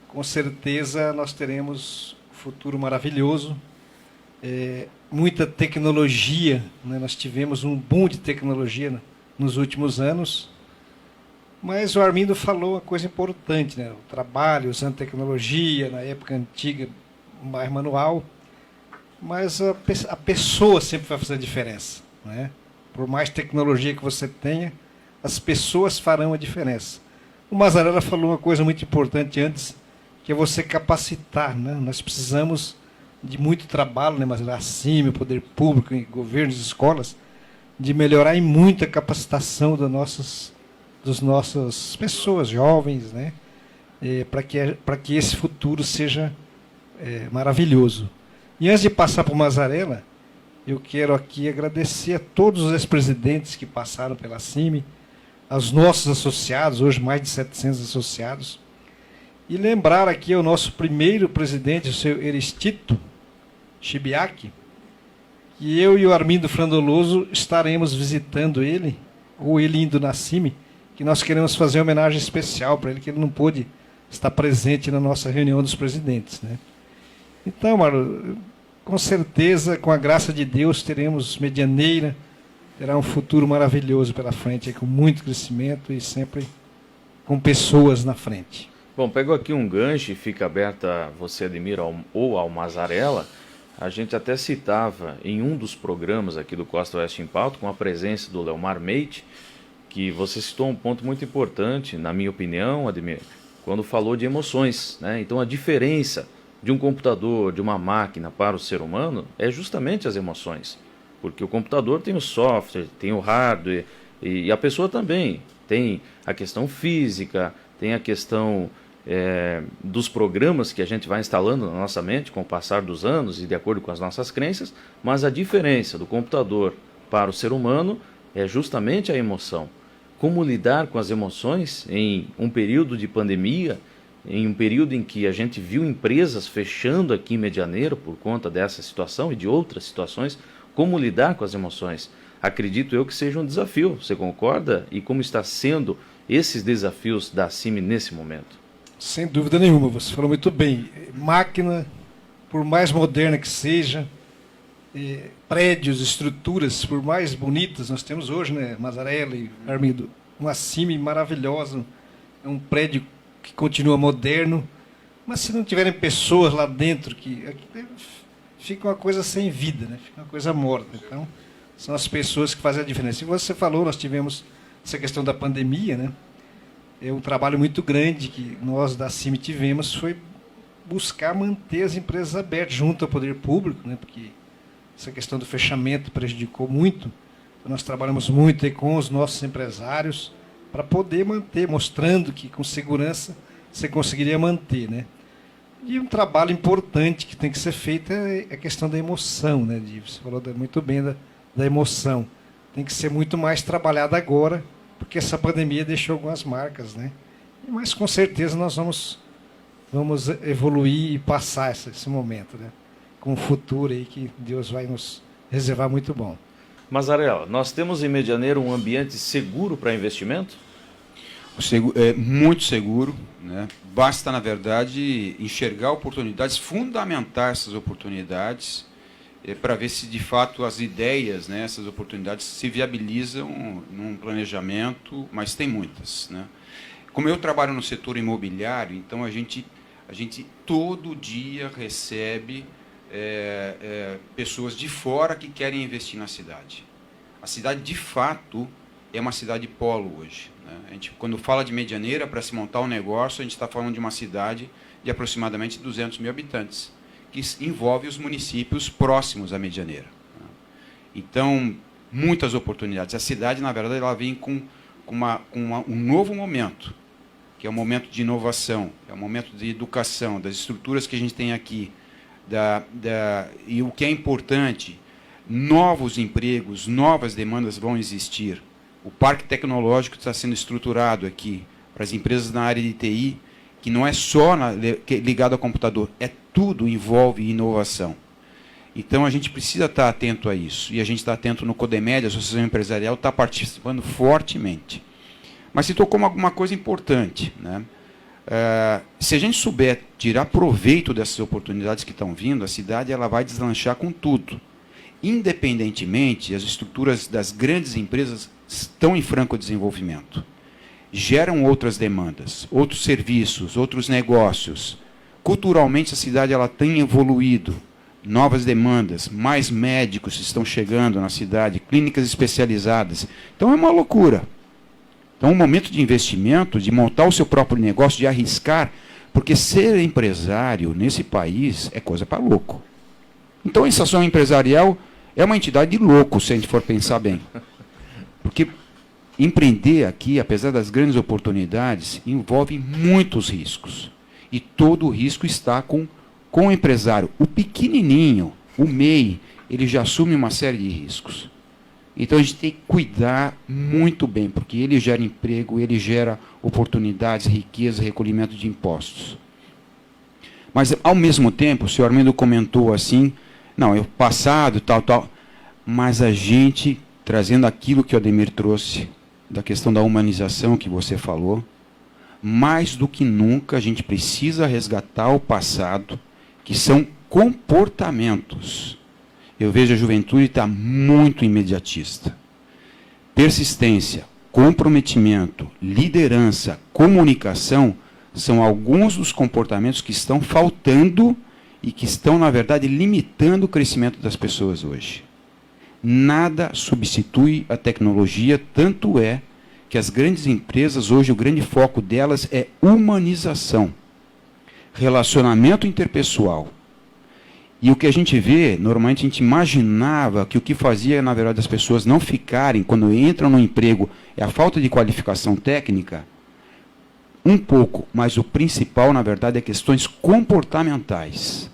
Com certeza nós teremos um futuro maravilhoso, muita tecnologia, né? Nós tivemos um boom de tecnologia nos últimos anos, mas o Armindo falou uma coisa importante, né? O trabalho usando tecnologia, na época antiga, mais manual, mas a pessoa sempre vai fazer a diferença, né? Por mais tecnologia que você tenha, as pessoas farão a diferença. O Mazzarella falou uma coisa muito importante antes, que é você capacitar, né? Nós precisamos de muito trabalho, né, Mazzarella, a CIMI, o poder público, governos, escolas, de melhorar em muito a capacitação das nossas pessoas, jovens, né? Para que esse futuro seja maravilhoso. E antes de passar para o Mazzarella, eu quero aqui agradecer a todos os ex-presidentes que passaram pela CIMI, aos nossos associados, hoje mais de 700 associados, e lembrar aqui o nosso primeiro presidente, o seu Eristito Chibiac, que eu e o Armindo Frandoloso estaremos visitando ele, ou ele indo na CIMI, que nós queremos fazer uma homenagem especial para ele, que ele não pôde estar presente na nossa reunião dos presidentes, né? Então, Marlon, com certeza, com a graça de Deus, teremos Medianeira, terá um futuro maravilhoso pela frente, com muito crescimento e sempre com pessoas na frente. Bom, pego aqui um gancho e fica aberto a você, Ademir, ou ao Mazzarella. A gente até citava em um dos programas aqui do Costa Oeste em Pauta, com a presença do Leomar Meite, que você citou um ponto muito importante, na minha opinião, Ademir, quando falou de emoções, né? Então a diferença de um computador, de uma máquina para o ser humano é justamente as emoções. Porque o computador tem o software, tem o hardware, e a pessoa também tem a questão física, tem a questão dos programas que a gente vai instalando na nossa mente com o passar dos anos e de acordo com as nossas crenças, mas a diferença do computador para o ser humano é justamente a emoção. Como lidar com as emoções em um período de pandemia, em um período em que a gente viu empresas fechando aqui em Medianeira por conta dessa situação e de outras situações, como lidar com as emoções? Acredito eu que seja um desafio, você concorda? E como está sendo esses desafios da CIMI nesse momento? Sem dúvida nenhuma, você falou muito bem. Máquina, por mais moderna que seja, prédios, estruturas, por mais bonitas, nós temos hoje, né, Mazzarella e Armindo, uma CIMI maravilhosa, é um prédio que continua moderno, mas se não tiverem pessoas lá dentro, fica uma coisa sem vida, né? Fica uma coisa morta. Então, são as pessoas que fazem a diferença. E você falou, nós tivemos essa questão da pandemia, né? Um trabalho muito grande que nós da CIMI tivemos foi buscar manter as empresas abertas junto ao poder público, né? Porque essa questão do fechamento prejudicou muito. Então, nós trabalhamos muito aí com os nossos empresários para poder manter, mostrando que com segurança você conseguiria manter, né? E um trabalho importante que tem que ser feito é a questão da emoção, né? Você falou muito bem da emoção. Tem que ser muito mais trabalhada agora, porque essa pandemia deixou algumas marcas, né? Mas com certeza nós vamos vamos evoluir e passar esse momento, né? Com o futuro aí que Deus vai nos reservar muito bom. Mazarella, nós temos em Medianeira um ambiente seguro para investimento? É muito seguro, né? Basta, na verdade, enxergar oportunidades, fundamentar essas oportunidades, para ver se, de fato, as ideias, né, essas oportunidades se viabilizam num planejamento, mas tem muitas, né? Como eu trabalho no setor imobiliário, então a gente todo dia recebe pessoas de fora que querem investir na cidade. A cidade, de fato, é uma cidade polo hoje, né? A gente, quando fala de Medianeira, para se montar um negócio, a gente está falando de uma cidade de aproximadamente 200 mil habitantes, que envolve os municípios próximos à Medianeira, né? Então, muitas oportunidades. A cidade, na verdade, ela vem com um novo momento, que é um momento de inovação, é um momento de educação, das estruturas que a gente tem aqui, e o que é importante, novos empregos, novas demandas vão existir. O parque tecnológico está sendo estruturado aqui para as empresas na área de TI, que não é só ligado ao computador, tudo envolve inovação. Então, a gente precisa estar atento a isso. E a gente está atento no CODEMED, a Associação Empresarial está participando fortemente. Mas se tocou alguma coisa importante, né? Se a gente souber tirar proveito dessas oportunidades que estão vindo, a cidade ela vai deslanchar com tudo. Independentemente, as estruturas das grandes empresas estão em franco desenvolvimento. Geram outras demandas, outros serviços, outros negócios. Culturalmente, a cidade ela tem evoluído. Novas demandas, mais médicos estão chegando na cidade, clínicas especializadas. Então, é uma loucura. Então, um momento de investimento, de montar o seu próprio negócio, de arriscar, porque ser empresário nesse país é coisa para louco. Então, a Associação Empresarial é uma entidade de louco, se a gente for pensar bem. Porque empreender aqui, apesar das grandes oportunidades, envolve muitos riscos. E todo o risco está com o empresário. O pequenininho, o MEI, ele já assume uma série de riscos. Então, a gente tem que cuidar muito bem, porque ele gera emprego, ele gera oportunidades, riqueza, recolhimento de impostos. Mas, ao mesmo tempo, o senhor Armindo comentou assim, não, é o passado, tal, mas a gente, trazendo aquilo que o Ademir trouxe, da questão da humanização que você falou, mais do que nunca a gente precisa resgatar o passado, que são comportamentos. Eu vejo a juventude está muito imediatista. Persistência, comprometimento, liderança, comunicação são alguns dos comportamentos que estão faltando e que estão, na verdade, limitando o crescimento das pessoas hoje. Nada substitui a tecnologia, tanto é que as grandes empresas, hoje, o grande foco delas é humanização, relacionamento interpessoal. E o que a gente vê, normalmente a gente imaginava que o que fazia, na verdade, as pessoas não ficarem, quando entram no emprego, é a falta de qualificação técnica, um pouco, mas o principal, na verdade, é questões comportamentais.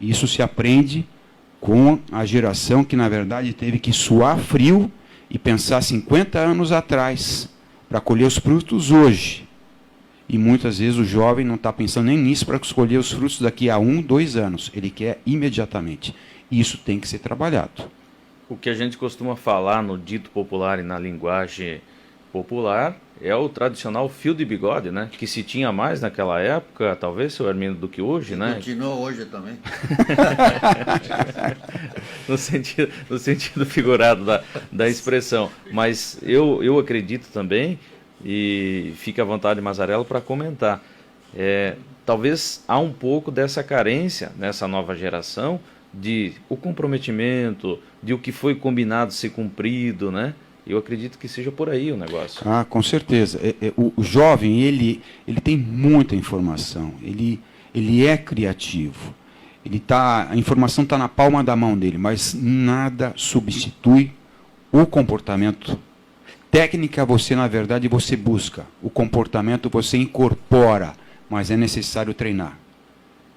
Isso se aprende com a geração que, na verdade, teve que suar frio e pensar 50 anos atrás para colher os frutos hoje. E muitas vezes o jovem não está pensando nem nisso para escolher os frutos daqui a 1, 2 anos. Ele quer imediatamente. E isso tem que ser trabalhado. O que a gente costuma falar no dito popular e na linguagem popular é o tradicional fio de bigode, né? Que se tinha mais naquela época, talvez, seu Armindo, do que hoje, né? Continua hoje também. no sentido figurado da expressão. Mas eu acredito também, e fica à vontade, Mazarella, para comentar. Talvez há um pouco dessa carência nessa nova geração de o comprometimento, de o que foi combinado ser cumprido, né? Eu acredito que seja por aí o negócio. Ah, com certeza. O jovem, ele tem muita informação, ele é criativo, a informação está na palma da mão dele, mas nada substitui o comportamento. Técnica você, na verdade, você busca. O comportamento você incorpora, mas é necessário treinar.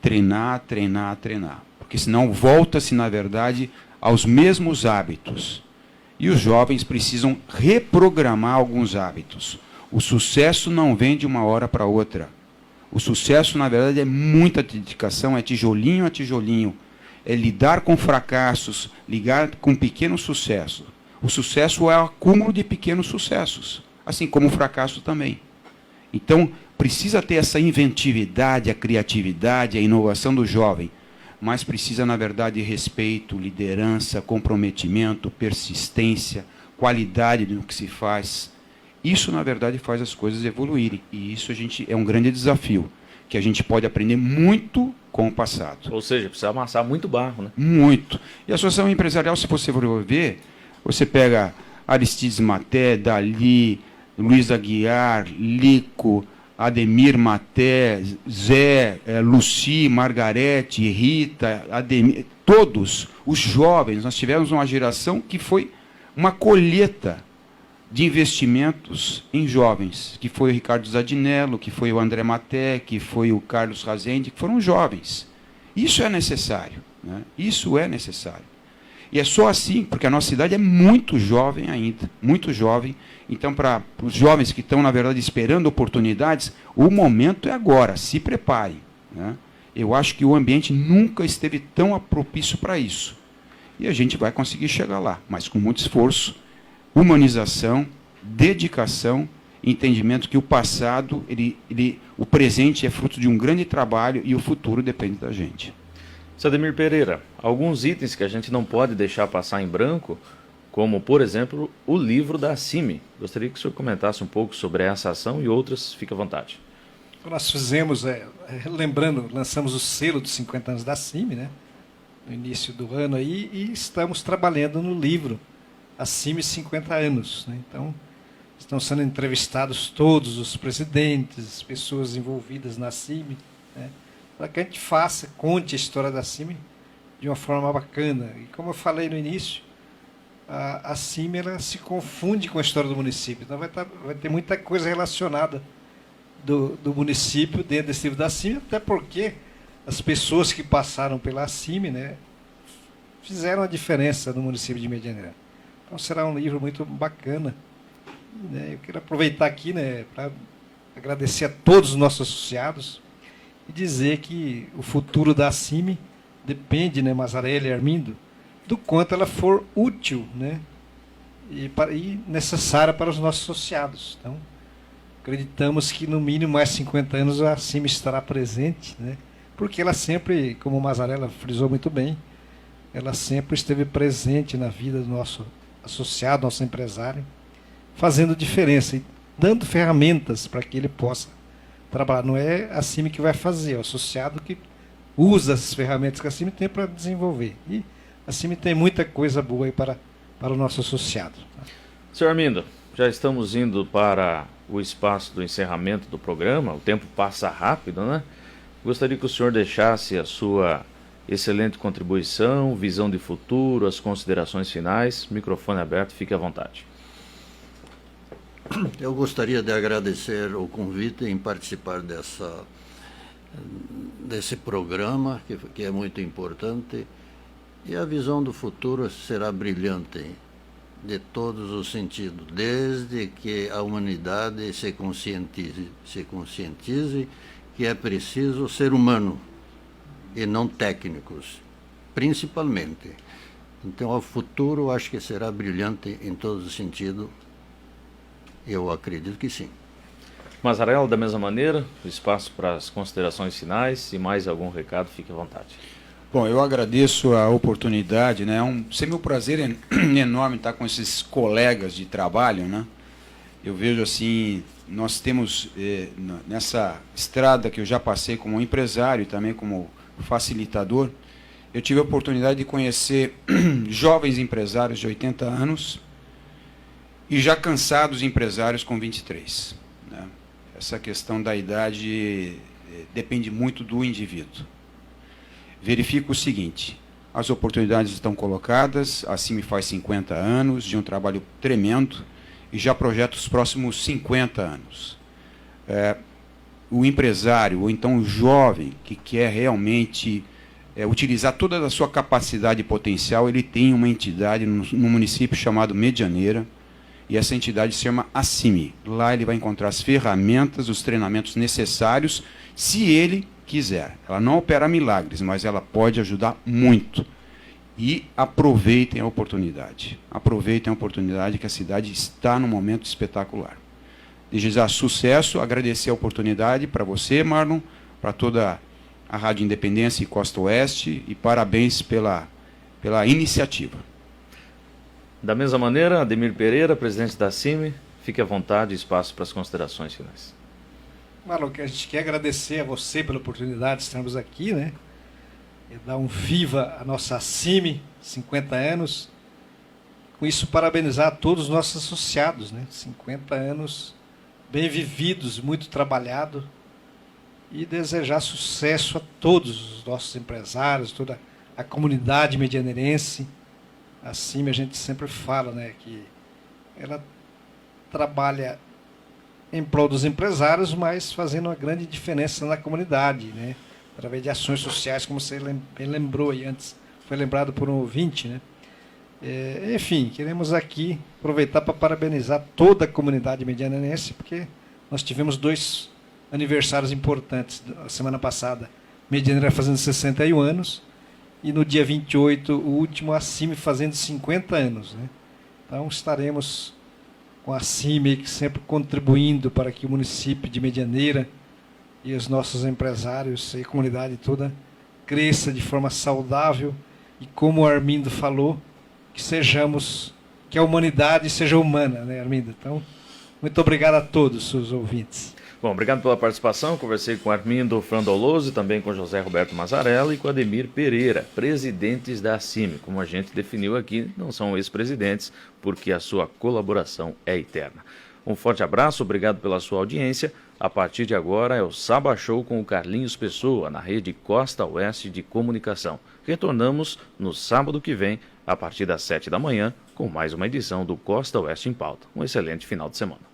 Treinar. Porque senão volta-se, na verdade, aos mesmos hábitos. E os jovens precisam reprogramar alguns hábitos. O sucesso não vem de uma hora para outra. O sucesso, na verdade, é muita dedicação, é tijolinho a tijolinho. É lidar com fracassos, lidar com pequenos sucessos. O sucesso é o acúmulo de pequenos sucessos, assim como o fracasso também. Então, precisa ter essa inventividade, a criatividade, a inovação do jovem, mas precisa, na verdade, respeito, liderança, comprometimento, persistência, qualidade no que se faz. Isso, na verdade, faz as coisas evoluírem. E isso é um grande desafio, que a gente pode aprender muito com o passado. Ou seja, precisa amassar muito barro, né? Muito. E a associação empresarial, se você for ver, você pega Aristides Maté, Dali, Luiz Aguiar, Lico, Ademir Maté, Zé, Luci, Margarete, Rita, Ademir, todos os jovens. Nós tivemos uma geração que foi uma colheita de investimentos em jovens, que foi o Ricardo Zadinello, que foi o André Maté, que foi o Carlos Razende, que foram jovens. Isso é necessário, né? Isso é necessário. E é só assim, porque a nossa cidade é muito jovem ainda, muito jovem. Então, para os jovens que estão, na verdade, esperando oportunidades, o momento é agora, se preparem, né? Eu acho que o ambiente nunca esteve tão propício para isso. E a gente vai conseguir chegar lá, mas com muito esforço, humanização, dedicação, entendimento que o passado, o presente é fruto de um grande trabalho e o futuro depende da gente. Ademir Pereira, alguns itens que a gente não pode deixar passar em branco, como, por exemplo, o livro da CIMI. Gostaria que o senhor comentasse um pouco sobre essa ação e outras, fique à vontade. Nós fizemos, lembrando, lançamos o selo dos 50 anos da CIMI, né, no início do ano, aí, e estamos trabalhando no livro A CIMI 50 anos. Né? Então, estão sendo entrevistados todos os presidentes, pessoas envolvidas na CIMI, né, para que a gente conte a história da CIMI de uma forma bacana. E como eu falei no início, a CIMI ela se confunde com a história do município. Então vai ter muita coisa relacionada do município dentro desse livro da CIMI, até porque as pessoas que passaram pela CIMI, né, fizeram a diferença no município de Medianeira. Então será um livro muito bacana. Né? Eu quero aproveitar aqui, né, para agradecer a todos os nossos associados e dizer que o futuro da CIMI depende, né, Mazarelli e Armindo, do quanto ela for útil, né, e necessária para os nossos associados. Então, acreditamos que no mínimo mais 50 anos a CIMI estará presente, né, porque ela sempre, como o Mazarella frisou muito bem, ela sempre esteve presente na vida do nosso associado, nosso empresário, fazendo diferença e dando ferramentas para que ele possa trabalhar. Não é a CIMI que vai fazer, é o associado que usa as ferramentas que a CIMI tem para desenvolver. E a CIMI tem muita coisa boa aí para o nosso associado. Senhor Armindo, já estamos indo para o espaço do encerramento do programa, o tempo passa rápido, né? Gostaria que o senhor deixasse a sua excelente contribuição, visão de futuro, as considerações finais. Microfone aberto, fique à vontade. Eu gostaria de agradecer o convite em participar desse programa, que é muito importante, e a visão do futuro será brilhante de todos os sentidos, desde que a humanidade se conscientize que é preciso ser humano e não técnicos, principalmente. Então, o futuro acho que será brilhante em todos os sentidos. Eu acredito que sim. Mazarella, da mesma maneira, o espaço para as considerações finais e mais algum recado, fique à vontade. Bom, eu agradeço a oportunidade, né? Sempre um prazer enorme estar com esses colegas de trabalho, né? Eu vejo assim, nós temos nessa estrada que eu já passei como empresário e também como facilitador, eu tive a oportunidade de conhecer jovens empresários de 80 anos e já cansados empresários com 23. Né? Essa questão da idade depende muito do indivíduo. Verifico o seguinte, as oportunidades estão colocadas, a CIMI faz 50 anos, de um trabalho tremendo, e já projeta os próximos 50 anos. O empresário, ou então o jovem, que quer realmente utilizar toda a sua capacidade e potencial, ele tem uma entidade no município chamado Medianeira, e essa entidade se chama ACIMI. Lá ele vai encontrar as ferramentas, os treinamentos necessários, se ele quiser. Ela não opera milagres, mas ela pode ajudar muito. E aproveitem a oportunidade. Aproveitem a oportunidade que a cidade está num momento espetacular. Desejar sucesso, agradecer a oportunidade para você, Marlon, para toda a Rádio Independência e Costa Oeste, e parabéns pela iniciativa. Da mesma maneira, Ademir Pereira, presidente da CIMI, fique à vontade, espaço para as considerações finais. Marlon, que a gente quer agradecer a você pela oportunidade de estarmos aqui, né? E dar um viva à nossa CIMI, 50 anos. Com isso, parabenizar todos os nossos associados, né? 50 anos bem vividos, muito trabalhado. E desejar sucesso a todos os nossos empresários, toda a comunidade medianeirense. A CIMI, a gente sempre fala, né, que ela trabalha em prol dos empresários, mas fazendo uma grande diferença na comunidade, né, através de ações sociais, como você bem lembrou aí antes, foi lembrado por um ouvinte, né. Enfim, queremos aqui aproveitar para parabenizar toda a comunidade medianeirense, porque nós tivemos 2 aniversários importantes a semana passada. Medianeira fazendo 61 anos, e no dia 28, o último, a CIMI fazendo 50 anos. Né? Então, estaremos com a CIMI sempre contribuindo para que o município de Medianeira e os nossos empresários e a comunidade toda cresça de forma saudável e, como o Armindo falou, que a humanidade seja humana, né, Armindo? Então, muito obrigado a todos os ouvintes. Bom, obrigado pela participação. Conversei com Armindo Frandoloso, também com José Roberto Mazzarella e com Ademir Pereira, presidentes da CIMI. Como a gente definiu aqui, não são ex-presidentes, porque a sua colaboração é eterna. Um forte abraço, obrigado pela sua audiência. A partir de agora é o Saba Show com o Carlinhos Pessoa, na rede Costa Oeste de Comunicação. Retornamos no sábado que vem, a partir das 7 da manhã, com mais uma edição do Costa Oeste em Pauta. Um excelente final de semana.